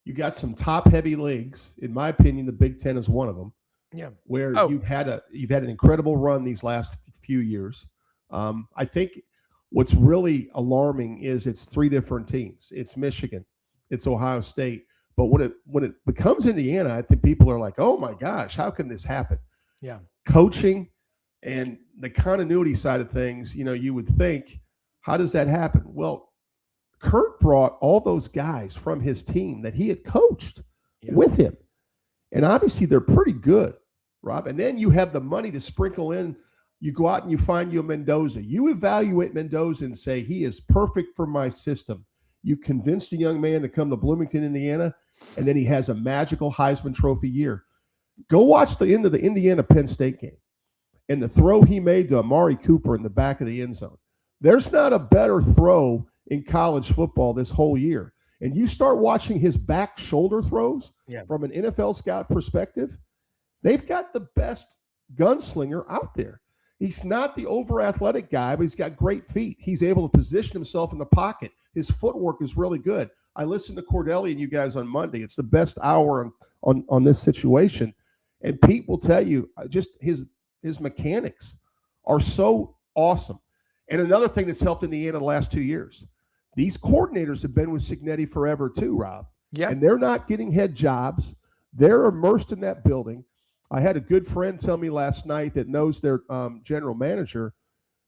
you got some top-heavy leagues. In my opinion, the Big Ten is one of them.
Yeah.
Where you've had an incredible run these last few years. I think what's really alarming is it's 3 different teams. It's Michigan, it's Ohio State. But when it becomes Indiana, I think people are like, oh my gosh, how can this happen?
Yeah.
Coaching and the continuity side of things, you would think, how does that happen? Well, Kurt brought all those guys from his team that he had coached with him. And obviously they're pretty good, Rob. And then you have the money to sprinkle in. You go out and you find you a Mendoza. You evaluate Mendoza and say, he is perfect for my system. You convinced a young man to come to Bloomington, Indiana, and then he has a magical Heisman Trophy year. Go watch the end of the Indiana-Penn State game and the throw he made to Amari Cooper in the back of the end zone. There's not a better throw in college football this whole year. And you start watching his back shoulder throws from an NFL scout perspective, they've got the best gunslinger out there. He's not the over-athletic guy, but he's got great feet. He's able to position himself in the pocket. His footwork is really good. I listened to Cordelli and you guys on Monday. It's the best hour on this situation. And Pete will tell you, just his mechanics are so awesome. And another thing that's helped Indiana the last 2 years, these coordinators have been with Cignetti forever too, Rob.
Yeah.
And they're not getting head jobs. They're immersed in that building. I had a good friend tell me last night that knows their general manager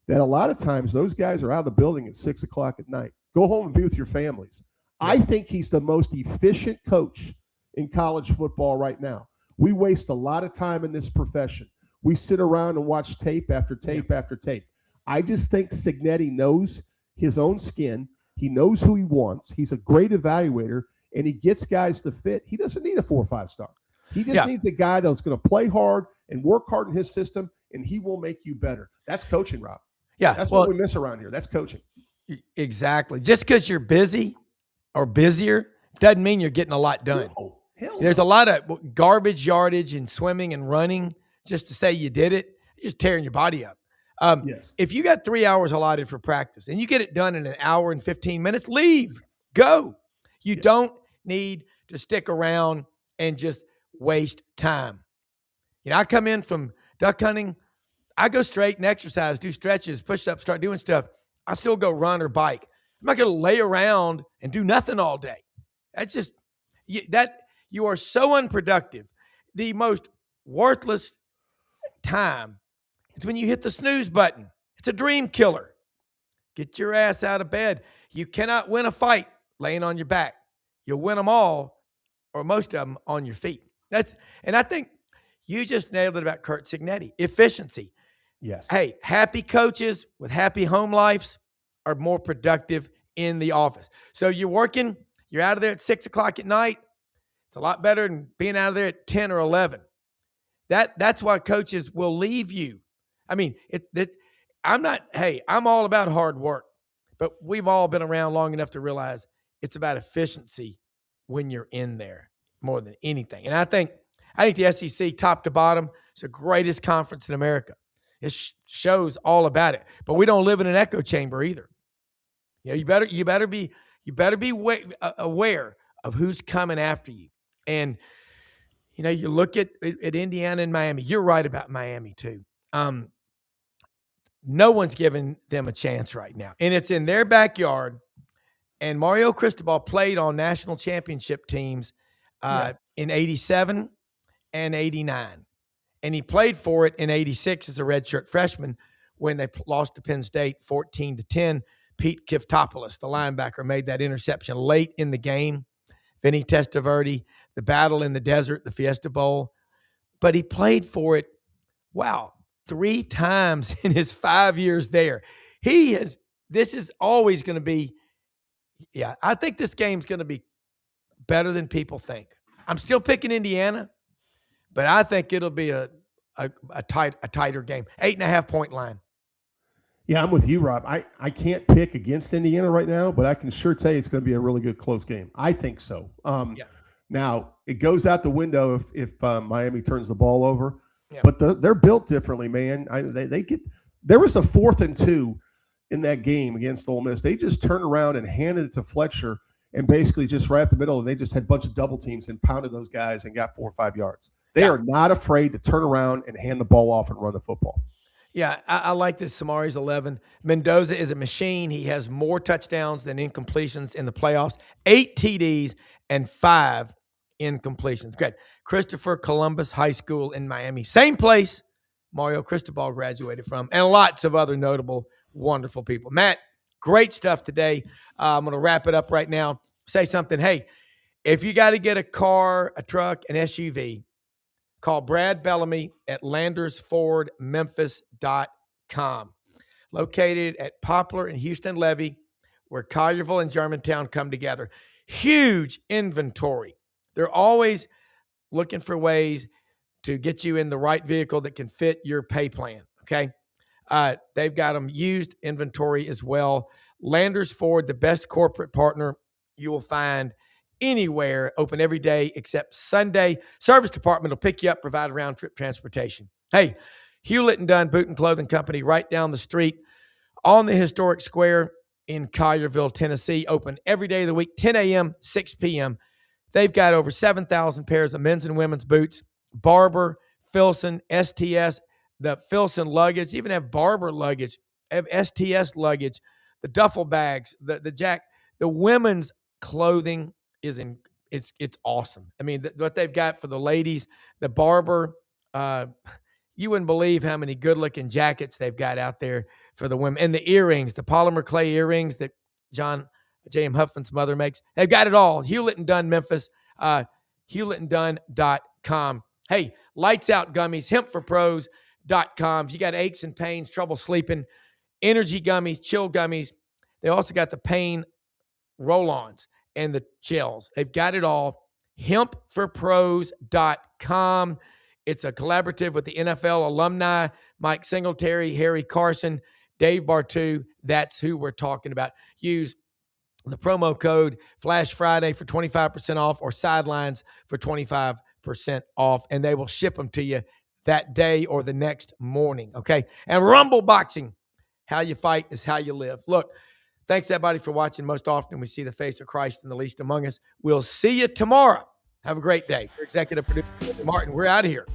that a lot of times those guys are out of the building at 6 o'clock at night. Go home and be with your families. I think he's the most efficient coach in college football right now. We waste a lot of time in this profession. We sit around and watch tape after tape after tape. I just think Cignetti knows his own skin. He knows who he wants. He's a great evaluator, and he gets guys to fit. He doesn't need a 4 or 5 star. He just needs a guy that's going to play hard and work hard in his system, and he will make you better. That's coaching, Rob.
Yeah.
That's what we miss around here. That's coaching.
Exactly. Just because you're busy or busier doesn't mean you're getting a lot done.
No,
There's a lot of garbage yardage and swimming and running just to say you did it. You're just tearing your body up. If you got 3 hours allotted for practice and you get it done in an hour and 15 minutes, leave. Go. You don't need to stick around and just waste time. I come in from duck hunting. I go straight and exercise, do stretches, push ups, start doing stuff. I still go run or bike. I'm not going to lay around and do nothing all day. That's just you are so unproductive. The most worthless time is when you hit the snooze button. It's a dream killer. Get your ass out of bed. You cannot win a fight laying on your back. You'll win them all, or most of them, on your feet. And I think you just nailed it about Curt Cignetti. Efficiency.
Yes.
Hey, happy coaches with happy home lives are more productive in the office. So you're out of there at 6 o'clock at night. It's a lot better than being out of there at 10 or 11. That's why coaches will leave you. I mean, I'm all about hard work, but we've all been around long enough to realize it's about efficiency when you're in there more than anything. And I think the SEC, top to bottom, is the greatest conference in America. It shows all about it. But we don't live in an echo chamber either. You better be aware of who's coming after you. And You look at Indiana and Miami. You're right about Miami too. No one's giving them a chance right now, and it's in their backyard. And Mario Cristobal played on national championship teams in '87 and '89, and he played for it in '86 as a redshirt freshman when they lost to Penn State 14-10. Pete Kiftopoulos, the linebacker, made that interception late in the game. Vinny Testaverde, the battle in the desert, the Fiesta Bowl. But he played for it, 3 times in his 5 years there. This is always going to be, I think this game's going to be better than people think. I'm still picking Indiana, but I think it'll be a tighter game. 8.5-point line.
Yeah, I'm with you, Rob. I can't pick against Indiana right now, but I can sure tell you it's going to be a really good close game. I think so. Now, it goes out the window if Miami turns the ball over, but they're built differently, man. There was a 4th and 2 in that game against Ole Miss. They just turned around and handed it to Fletcher and basically just right up the middle, and they just had a bunch of double teams and pounded those guys and got 4 or 5 yards. They are not afraid to turn around and hand the ball off and run the football.
Yeah, I like this. Samari's 11. Mendoza is a machine. He has more touchdowns than incompletions in the playoffs. 8 TDs and 5 incompletions. Good. Christopher Columbus High School in Miami. Same place Mario Cristobal graduated from, and lots of other notable, wonderful people. Matt, great stuff today. I'm going to wrap it up right now. Say something. Hey, if you got to get a car, a truck, an SUV, call Brad Bellamy at LandersFordMemphis.com. Located at Poplar and Houston Levee, where Collierville and Germantown come together. Huge inventory. They're always looking for ways to get you in the right vehicle that can fit your pay plan, okay? They've got them used inventory as well. Landers Ford, the best corporate partner you will find anywhere, open every day except Sunday. Service department will pick you up, provide round trip transportation. Hey, Hewlett and Dunn Boot and Clothing Company right down the street on the historic square in Collierville, Tennessee. Open every day of the week, 10 a.m., 6 p.m. They've got over 7,000 pairs of men's and women's boots. Barber, Filson, STS, the Filson luggage, even have Barber luggage, have STS luggage, the duffel bags, the women's clothing it's awesome. I mean, what they've got for the ladies, the Barber, you wouldn't believe how many good-looking jackets they've got out there for the women. And the earrings, the polymer clay earrings that John J.M. Huffman's mother makes. They've got it all. Hewlett and Dunn, Memphis, hewlettanddunn.com. Hey, Lights Out Gummies, hempforpros.com. If you got aches and pains, trouble sleeping, energy gummies, chill gummies. They also got the pain roll-ons and the chills. They've got it all. Hempforpros.com. It's a collaborative with the NFL alumni, Mike Singletary, Harry Carson, Dave Bartu. That's who we're talking about. Use the promo code Flash Friday for 25% off or Sidelines for 25% off, and they will ship them to you that day or the next morning, okay? And Rumble Boxing, how you fight is how you live. Look, thanks, everybody, for watching. Most often we see the face of Christ in the least among us. We'll see you tomorrow. Have a great day. Executive producer Martin, we're out of here.